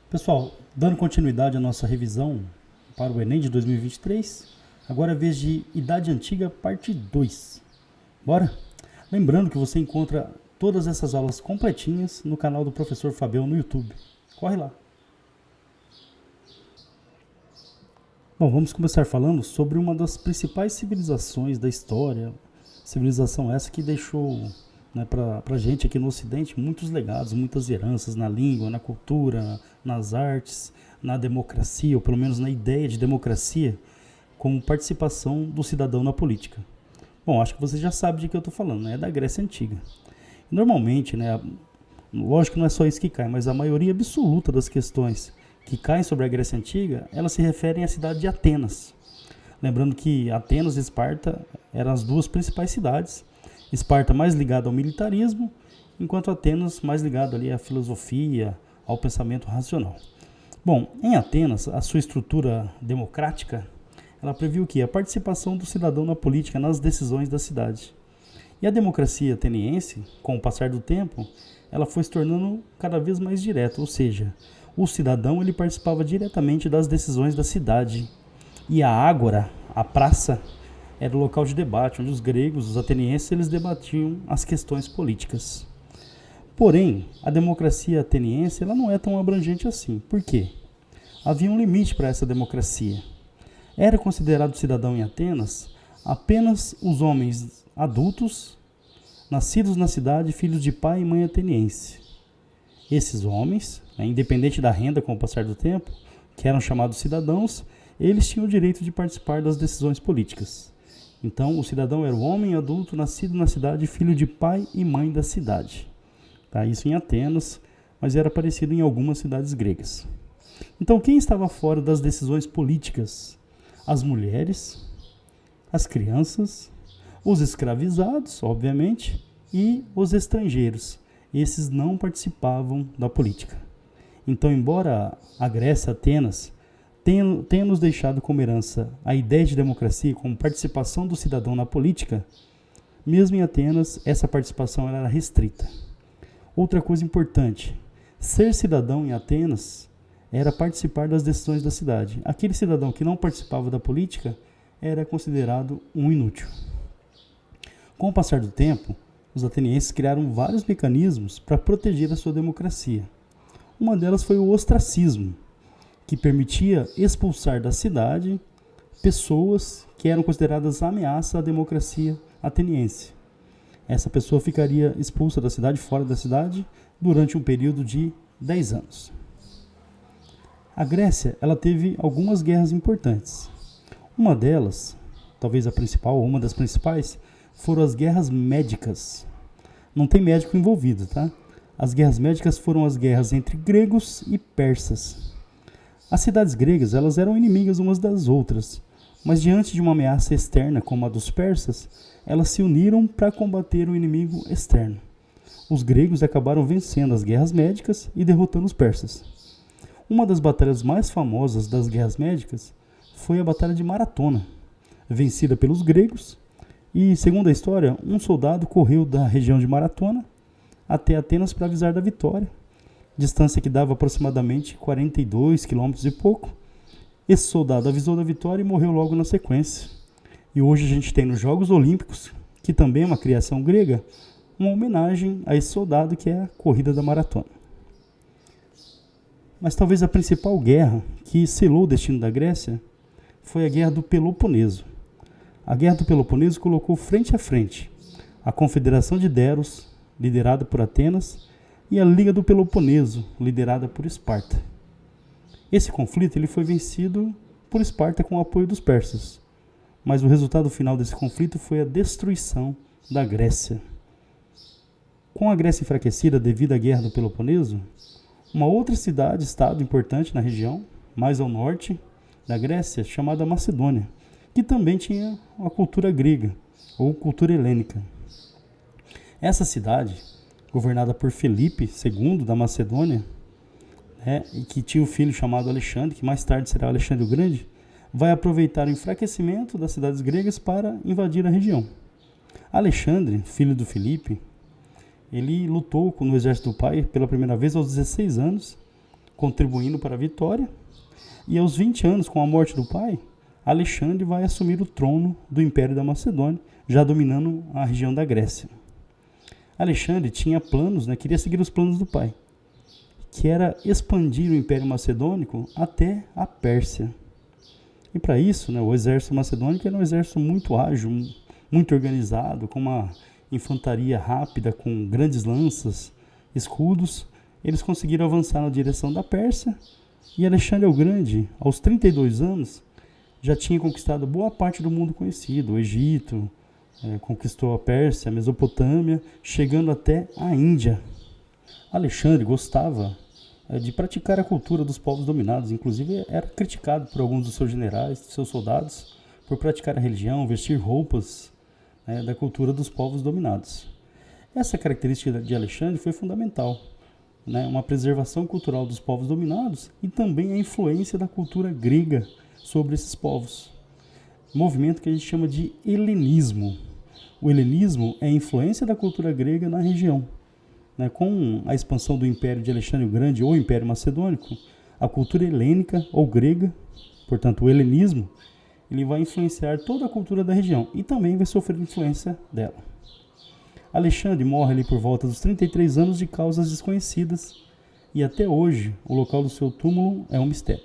Pessoal, dando continuidade à nossa revisão para o Enem de 2023, agora é a vez de Idade Antiga, parte 2. Bora? Lembrando que você encontra todas essas aulas completinhas no canal do Professor Fabião no YouTube. Corre lá! Bom, vamos começar falando sobre uma das principais civilizações da história. Civilização essa que deixou, né, para a gente aqui no Ocidente muitos legados, muitas heranças na língua, na cultura, nas artes, na democracia, ou pelo menos na ideia de democracia, como participação do cidadão na política. Bom, acho que você já sabe de que eu estou falando, né? É da Grécia Antiga. Normalmente, né, lógico que não é só isso que cai, mas a maioria absoluta das questões que caem sobre a Grécia Antiga, elas se referem à cidade de Atenas. Lembrando que Atenas e Esparta eram as duas principais cidades. Esparta mais ligada ao militarismo, enquanto Atenas mais ligada ali à filosofia, ao pensamento racional. Bom, em Atenas, a sua estrutura democrática, ela previu que a participação do cidadão na política, nas decisões da cidade. E a democracia ateniense, com o passar do tempo, ela foi se tornando cada vez mais direta, ou seja, o cidadão ele participava diretamente das decisões da cidade. E a ágora, a praça, era o local de debate, onde os gregos, os atenienses, eles debatiam as questões políticas. Porém, a democracia ateniense ela não é tão abrangente assim. Por quê? Havia um limite para essa democracia. Era considerado cidadão em Atenas apenas os homens adultos, nascidos na cidade, filhos de pai e mãe ateniense. Esses homens, independente da renda com o passar do tempo, que eram chamados cidadãos, eles tinham o direito de participar das decisões políticas. Então, o cidadão era o homem adulto, nascido na cidade, filho de pai e mãe da cidade. Tá? Isso em Atenas, mas era parecido em algumas cidades gregas. Então, quem estava fora das decisões políticas? As mulheres, as crianças, os escravizados, obviamente, e os estrangeiros. Esses não participavam da política. Então, embora a Grécia, Atenas, tenha nos deixado como herança a ideia de democracia como participação do cidadão na política, mesmo em Atenas, essa participação era restrita. Outra coisa importante, ser cidadão em Atenas era participar das decisões da cidade. Aquele cidadão que não participava da política era considerado um inútil. Com o passar do tempo, os atenienses criaram vários mecanismos para proteger a sua democracia. Uma delas foi o ostracismo, que permitia expulsar da cidade pessoas que eram consideradas ameaça à democracia ateniense. Essa pessoa ficaria expulsa da cidade, fora da cidade, durante um período de 10 anos. A Grécia ela teve algumas guerras importantes. Uma delas, talvez a principal ou uma das principais, foram as guerras médicas. Não tem médico envolvido, tá? As guerras médicas foram as guerras entre gregos e persas. As cidades gregas elas eram inimigas umas das outras, mas diante de uma ameaça externa como a dos persas, elas se uniram para combater o inimigo externo. Os gregos acabaram vencendo as guerras médicas e derrotando os persas. Uma das batalhas mais famosas das guerras médicas foi a Batalha de Maratona, vencida pelos gregos. E, segundo a história, um soldado correu da região de Maratona até Atenas para avisar da vitória, distância que dava aproximadamente 42 quilômetros e pouco. Esse soldado avisou da vitória e morreu logo na sequência. E hoje a gente tem nos Jogos Olímpicos, que também é uma criação grega, uma homenagem a esse soldado que é a corrida da maratona. Mas talvez a principal guerra que selou o destino da Grécia foi a Guerra do Peloponeso. A Guerra do Peloponeso colocou frente a frente a Confederação de Deros, liderada por Atenas, e a Liga do Peloponeso, liderada por Esparta. Esse conflito ele foi vencido por Esparta com o apoio dos persas, mas o resultado final desse conflito foi a destruição da Grécia. Com a Grécia enfraquecida devido à Guerra do Peloponeso, uma outra cidade-estado importante na região, mais ao norte da Grécia, chamada Macedônia, que também tinha uma cultura grega, ou cultura helênica. Essa cidade, governada por Filipe II da Macedônia, e que tinha um filho chamado Alexandre, que mais tarde será Alexandre o Grande, vai aproveitar o enfraquecimento das cidades gregas para invadir a região. Alexandre, filho do Filipe, ele lutou no exército do pai pela primeira vez aos 16 anos contribuindo para a vitória. E aos 20 anos, com a morte do pai, Alexandre vai assumir o trono do Império da Macedônia, já dominando a região da Grécia. Alexandre tinha planos, queria seguir os planos do pai, que era expandir o Império Macedônico até a Pérsia. E para isso, o exército macedônico era um exército muito ágil, muito organizado, com uma infantaria rápida, com grandes lanças, escudos. Eles conseguiram avançar na direção da Pérsia, e Alexandre o Grande, aos 32 anos, já tinha conquistado boa parte do mundo conhecido, o Egito, conquistou a Pérsia, a Mesopotâmia, chegando até a Índia. Alexandre gostava de praticar a cultura dos povos dominados, inclusive era criticado por alguns dos seus generais, dos seus soldados, por praticar a religião, vestir roupas da cultura dos povos dominados. Essa característica de Alexandre foi fundamental, uma preservação cultural dos povos dominados e também a influência da cultura grega sobre esses povos. Movimento que a gente chama de helenismo. O helenismo é a influência da cultura grega na região. Com a expansão do Império de Alexandre o Grande ou Império Macedônico, a cultura helênica ou grega, portanto o helenismo, ele vai influenciar toda a cultura da região e também vai sofrer influência dela. Alexandre morre ali por volta dos 33 anos de causas desconhecidas e até hoje o local do seu túmulo é um mistério.